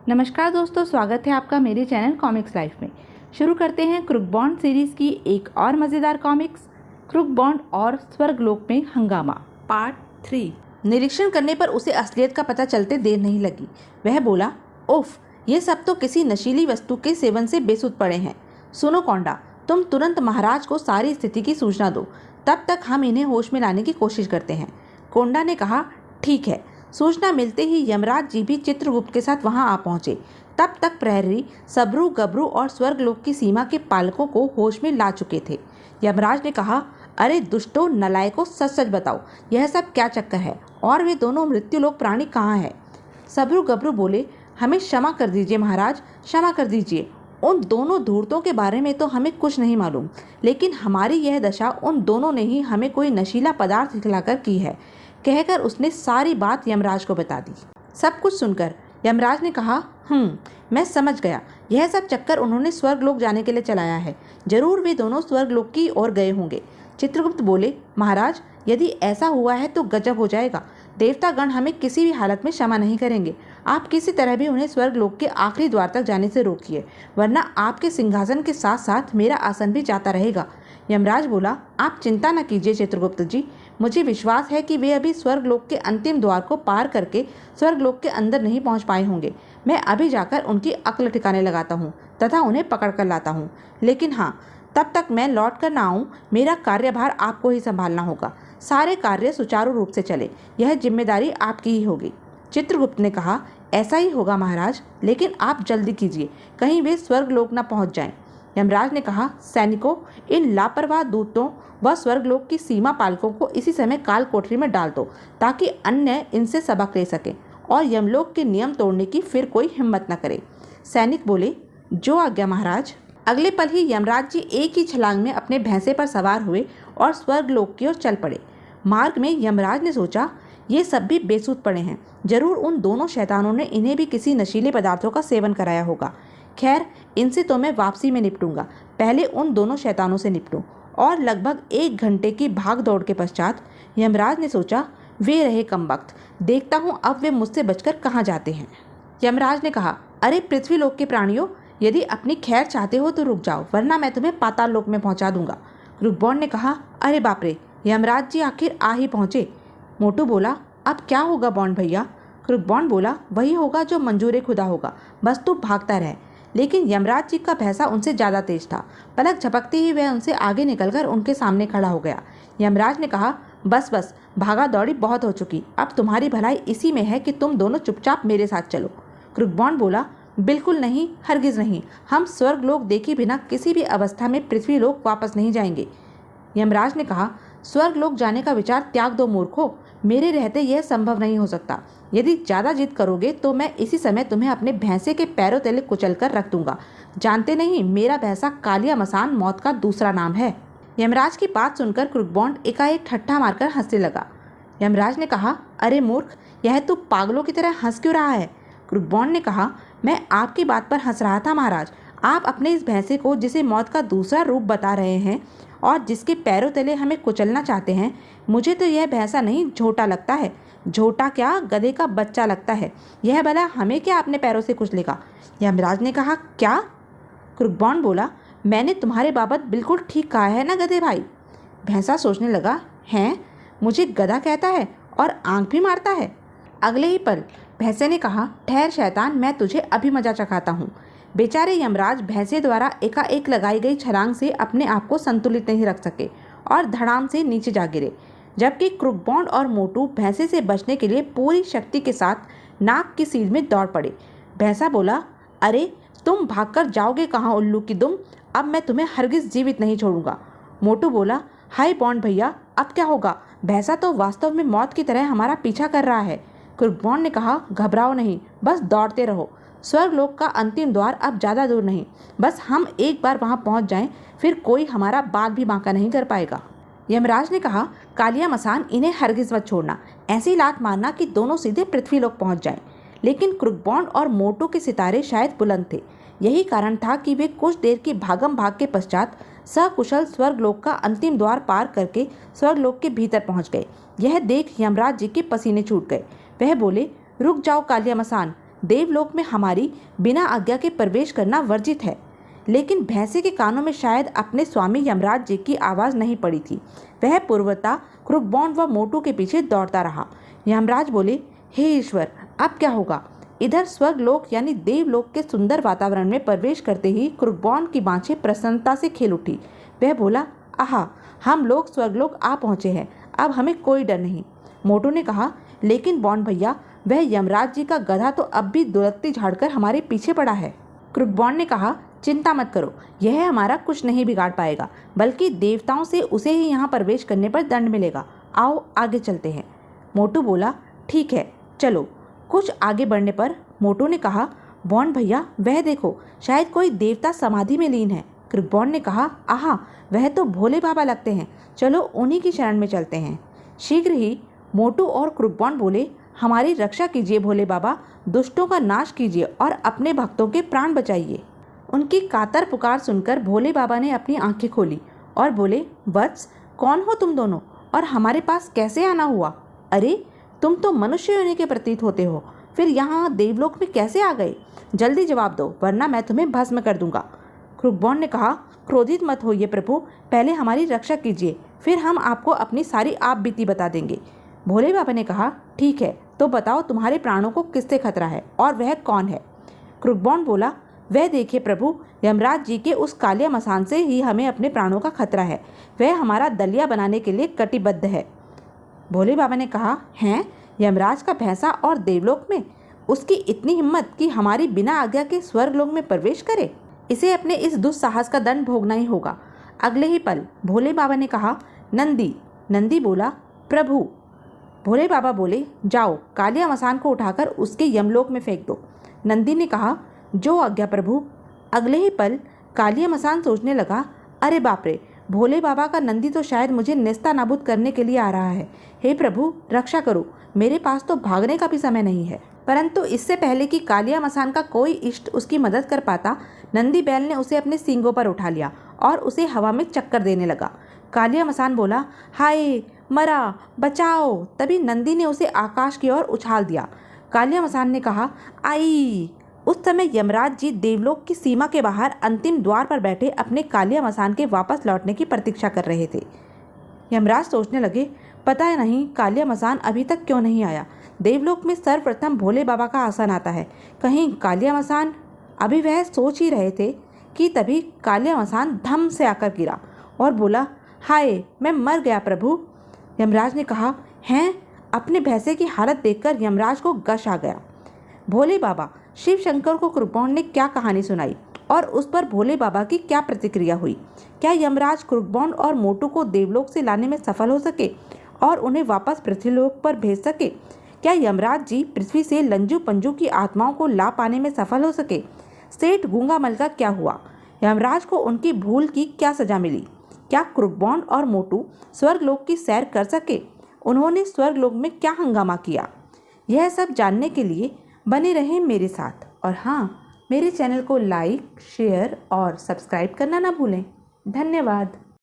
नमस्कार दोस्तों, स्वागत है आपका मेरे चैनल कॉमिक्स लाइफ में। शुरू करते हैं क्रूक बॉन्ड सीरीज़ की एक और मज़ेदार कॉमिक्स, क्रूक बॉन्ड और स्वर्गलोक में हंगामा पार्ट 3। निरीक्षण करने पर उसे असलियत का पता चलते देर नहीं लगी। वह बोला, उफ, ये सब तो किसी नशीली वस्तु के सेवन से बेसुध पड़े हैं। सुनो कोंडा, तुम तुरंत महाराज को सारी स्थिति की सूचना दो, तब तक हम इन्हें होश में लाने की कोशिश करते हैं। कोंडा ने कहा, ठीक है। सूचना मिलते ही यमराज जी भी चित्रगुप्त के साथ वहां आ पहुंचे। तब तक प्रहरी सबरू गबरू और स्वर्गलोक की सीमा के पालकों को होश में ला चुके थे। यमराज ने कहा, अरे दुष्टों, नलायकों, सच सच बताओ, यह सब क्या चक्कर है और वे दोनों मृत्युलोक प्राणी कहाँ हैं? सबरू गबरू बोले, हमें क्षमा कर दीजिए महाराज, क्षमा कर दीजिए। उन दोनों धूर्तों के बारे में तो हमें कुछ नहीं मालूम, लेकिन हमारी यह दशा उन दोनों ने ही हमें कोई नशीला पदार्थ खिलाकर की है, कहकर उसने सारी बात यमराज को बता दी। सब कुछ सुनकर यमराज ने कहा, मैं समझ गया। यह सब चक्कर उन्होंने स्वर्गलोक जाने के लिए चलाया है। जरूर वे दोनों स्वर्गलोक की ओर गए होंगे। चित्रगुप्त बोले, महाराज, यदि ऐसा हुआ है तो गजब हो जाएगा। देवतागण हमें किसी भी हालत में क्षमा नहीं करेंगे। आप किसी तरह भी उन्हें स्वर्गलोक के आखिरी द्वार तक जाने से रोकिए, वरना आपके सिंहासन के साथ साथ मेरा आसन भी जाता रहेगा। यमराज बोला, आप चिंता न कीजिए चित्रगुप्त जी, मुझे विश्वास है कि वे अभी स्वर्गलोक के अंतिम द्वार को पार करके स्वर्गलोक के अंदर नहीं पहुंच पाए होंगे। मैं अभी जाकर उनकी अक्ल ठिकाने लगाता हूं तथा उन्हें पकड़ कर लाता हूं। लेकिन हाँ, तब तक मैं लौट कर ना आऊँ, मेरा कार्यभार आपको ही संभालना होगा। सारे कार्य सुचारू रूप से चले, यह जिम्मेदारी आपकी ही होगी। चित्रगुप्त ने कहा, ऐसा ही होगा महाराज, लेकिन आप जल्दी कीजिए, कहीं वे स्वर्गलोक न पहुंच जाएं। यमराज ने कहा, सैनिकों, इन लापरवाह दूतों व स्वर्गलोक की सीमा पालकों को इसी समय काल कोठरी में डाल दो, ताकि अन्य इनसे सबक ले सकें और यमलोक के नियम तोड़ने की फिर कोई हिम्मत न करे। सैनिक बोले, जो आज्ञा महाराज। अगले पल ही यमराज जी एक ही छलांग में अपने भैंसे पर सवार हुए और स्वर्गलोक की ओर चल पड़े। मार्ग में यमराज ने सोचा, ये सब भी बेसुध पड़े हैं। जरूर उन दोनों शैतानों ने इन्हें भी किसी नशीले पदार्थों का सेवन कराया होगा। खैर, इनसे तो मैं वापसी में निपटूंगा, पहले उन दोनों शैतानों से निपटूं। और लगभग 1 घंटे की भाग दौड़ के पश्चात यमराज ने सोचा, वे रहे कमबख्त, देखता हूँ अब वे मुझसे बचकर कहाँ जाते हैं। यमराज ने कहा, अरे पृथ्वीलोक के प्राणियों, यदि अपनी खैर चाहते हो तो रुक जाओ, वरना मैं तुम्हें पाताल लोक में पहुँचा दूंगा। क्रूक बॉन्ड ने कहा, अरे बाप रे, यमराज जी आखिर आ ही पहुँचे। मोटू बोला, अब क्या होगा बॉन्ड भैया? क्रूक बॉन्ड बोला, वही होगा जो मंजूर खुदा होगा, बस तू भागता रह। लेकिन यमराज जी का भैंसा उनसे ज़्यादा तेज था। पलक झपकते ही वह उनसे आगे निकलकर उनके सामने खड़ा हो गया। यमराज ने कहा, बस बस, भागा दौड़ी बहुत हो चुकी, अब तुम्हारी भलाई इसी में है कि तुम दोनों चुपचाप मेरे साथ चलो। क्रूक बॉन्ड बोला, बिल्कुल नहीं, हरगिज़ नहीं, हम स्वर्गलोक देखे बिना किसी भी अवस्था में पृथ्वीलोक वापस नहीं जाएंगे। यमराज ने कहा, स्वर्गलोक जाने का विचार त्याग दो मूर्खों, मेरे रहते यह संभव नहीं हो सकता। यदि ज़्यादा जिद करोगे तो मैं इसी समय तुम्हें अपने भैंसे के पैरों तले कुचल कर रख दूंगा। जानते नहीं, मेरा भैंसा कालिया मसान मौत का दूसरा नाम है। यमराज की बात सुनकर क्रूक बॉन्ड एकाएक ठट्ठा मारकर हंसने लगा। यमराज ने कहा, अरे मूर्ख, यह तू पागलों की तरह हंस क्यों रहा है? क्रूक बॉन्ड ने कहा, मैं आपकी बात पर हंस रहा था महाराज। आप अपने इस भैंसे को, जिसे मौत का दूसरा रूप बता रहे हैं और जिसके पैरों तले हमें कुचलना चाहते हैं, मुझे तो यह भैंसा नहीं, झोटा लगता है। झोटा क्या, गधे का बच्चा लगता है। यह भला हमें क्या अपने पैरों से कुचलेगा? यमराज ने कहा, क्या? क्रूक बॉन्ड बोला, मैंने तुम्हारे बाबत बिल्कुल ठीक कहा है ना गधे भाई? भैंसा सोचने लगा, हैं, मुझे गधा कहता है और आंख भी मारता है। अगले ही पल भैंसे ने कहा, ठहर शैतान, मैं तुझे अभी मजा चखाता हूँ। बेचारे यमराज भैंसे द्वारा एकाएक लगाई गई छलांग से अपने आप को संतुलित नहीं रख सके और धड़ाम से नीचे जा गिरे, जबकि क्रूक बॉन्ड और मोटू भैंसे से बचने के लिए पूरी शक्ति के साथ नाक की सीध में दौड़ पड़े। भैंसा बोला, अरे तुम भागकर जाओगे कहाँ उल्लू की दुम, अब मैं तुम्हें हरगिज जीवित नहीं छोड़ूंगा। मोटू बोला, हाय बॉन्ड भैया, अब क्या होगा? भैंसा तो वास्तव में मौत की तरह हमारा पीछा कर रहा है। क्रूक बॉन्ड ने कहा, घबराओ नहीं, बस दौड़ते रहो। स्वर्गलोक का अंतिम द्वार अब ज़्यादा दूर नहीं, बस हम एक बार वहाँ पहुँच जाएं, फिर कोई हमारा बाल भी बांका नहीं कर पाएगा। यमराज ने कहा, कालिया मसान, इन्हें हरगिज मत छोड़ना, ऐसी लात मारना कि दोनों सीधे पृथ्वीलोक पहुँच जाएं। लेकिन क्रूक बॉन्ड और मोटू के सितारे शायद बुलंद थे। यही कारण था कि वे कुछ देर की भागम भाग के पश्चात सकुशल स्वर्गलोक का अंतिम द्वार पार करके स्वर्गलोक के भीतर पहुँच गए। यह देख यमराज जी के पसीने छूट गए। वह बोले, रुक जाओ कालिया मसान, देवलोक में हमारी बिना आज्ञा के प्रवेश करना वर्जित है। लेकिन भैंसे के कानों में शायद अपने स्वामी यमराज जी की आवाज़ नहीं पड़ी थी। वह पूर्वता क्रुकबॉन्ड व मोटू के पीछे दौड़ता रहा। यमराज बोले, हे ईश्वर, अब क्या होगा? इधर स्वर्गलोक यानी देवलोक के सुंदर वातावरण में प्रवेश करते ही क्रुकबॉन्ड की बाँछें प्रसन्नता से खेल उठी। वह बोला, आहा, हम लोग स्वर्गलोक आ पहुँचे हैं, अब हमें कोई डर नहीं। मोटू ने कहा, लेकिन बॉन्ड भैया, वह यमराज जी का गधा तो अब भी दुलत्ती झाड़कर हमारे पीछे पड़ा है। क्रुकबॉन्ड ने कहा, चिंता मत करो, यह हमारा कुछ नहीं बिगाड़ पाएगा, बल्कि देवताओं से उसे ही यहाँ प्रवेश करने पर दंड मिलेगा। आओ आगे चलते हैं। मोटू बोला, ठीक है, चलो। कुछ आगे बढ़ने पर मोटू ने कहा, बॉन्ड भैया, वह देखो, शायद कोई देवता समाधि में लीन है। क्रुकबॉन्ड ने कहा, आहा, वह तो भोले बाबा लगते हैं, चलो उन्हीं की शरण में चलते हैं। शीघ्र ही मोटू और क्रुकबॉन्ड बोले, हमारी रक्षा कीजिए भोले बाबा, दुष्टों का नाश कीजिए और अपने भक्तों के प्राण बचाइए। उनकी कातर पुकार सुनकर भोले बाबा ने अपनी आंखें खोली और बोले, वत्स, कौन हो तुम दोनों और हमारे पास कैसे आना हुआ? अरे, तुम तो मनुष्य योनि के प्रतीत होते हो, फिर यहाँ देवलोक में कैसे आ गए? जल्दी जवाब दो, वरना मैं तुम्हें भस्म कर दूंगा। क्रुकबॉन्ड ने कहा, क्रोधित मत होइए प्रभु, पहले हमारी रक्षा कीजिए, फिर हम आपको अपनी सारी आप बीती बता देंगे। भोले बाबा ने कहा, ठीक है, तो बताओ तुम्हारे प्राणों को किससे खतरा है और वह कौन है? क्रुकबॉन्ड बोला, वह देखिए प्रभु, यमराज जी के उस कालिया मसान से ही हमें अपने प्राणों का खतरा है। वह हमारा दलिया बनाने के लिए कटिबद्ध है। भोले बाबा ने कहा, हैं, यमराज का भैंसा और देवलोक में? उसकी इतनी हिम्मत कि हमारी बिना आज्ञा के स्वर्गलोक में प्रवेश करे? इसे अपने इस दुस्साहस का दंड भोगना ही होगा। अगले ही पल भोले बाबा ने कहा, नंदी। नंदी बोला, प्रभु। भोले बाबा बोले, जाओ, कालिया मसान को उठाकर उसके यमलोक में फेंक दो। नंदी ने कहा, जो आज्ञा प्रभु। अगले ही पल कालिया मसान सोचने लगा, अरे बाप रे, भोले बाबा का नंदी तो शायद मुझे नेस्ता नाबूद करने के लिए आ रहा है। हे प्रभु, रक्षा करो, मेरे पास तो भागने का भी समय नहीं है। परंतु इससे पहले कि कालिया मसान का कोई इष्ट उसकी मदद कर पाता, नंदी बैल ने उसे अपने सींगों पर उठा लिया और उसे हवा में चक्कर देने लगा। कालिया मसान बोला, हाय, मरा, बचाओ। तभी नंदी ने उसे आकाश की ओर उछाल दिया। कालिया मसान ने कहा, आई। उस समय यमराज जी देवलोक की सीमा के बाहर अंतिम द्वार पर बैठे अपने कालिया मसान के वापस लौटने की प्रतीक्षा कर रहे थे। यमराज सोचने लगे, पता नहीं कालिया मसान अभी तक क्यों नहीं आया। देवलोक में सर्वप्रथम भोले बाबा का आसन आता है, कहीं कालिया मसान। अभी वह सोच ही रहे थे कि तभी कालिया मसान धम से आकर गिरा और बोला, हाय, मैं मर गया प्रभु। यमराज ने कहा, हैं? अपने भैंसे की हालत देखकर यमराज को गश आ गया। भोले बाबा, शिव शंकर को क्रुकबॉन्ड ने क्या कहानी सुनाई और उस पर भोले बाबा की क्या प्रतिक्रिया हुई? क्या यमराज क्रुकबॉन्ड और मोटू को देवलोक से लाने में सफल हो सके और उन्हें वापस पृथ्वीलोक पर भेज सके? क्या यमराज जी पृथ्वी से लंजू पंजू की आत्माओं को ला पाने में सफल हो सके? सेठ गूंगामल का क्या हुआ? यमराज को उनकी भूल की क्या सजा मिली? क्या क्रुकबॉन्ड और मोटू स्वर्गलोक की सैर कर सके? उन्होंने स्वर्गलोक में क्या हंगामा किया? यह सब जानने के लिए बने रहें मेरे साथ, और हाँ, मेरे चैनल को लाइक, शेयर और सब्सक्राइब करना ना भूलें। धन्यवाद।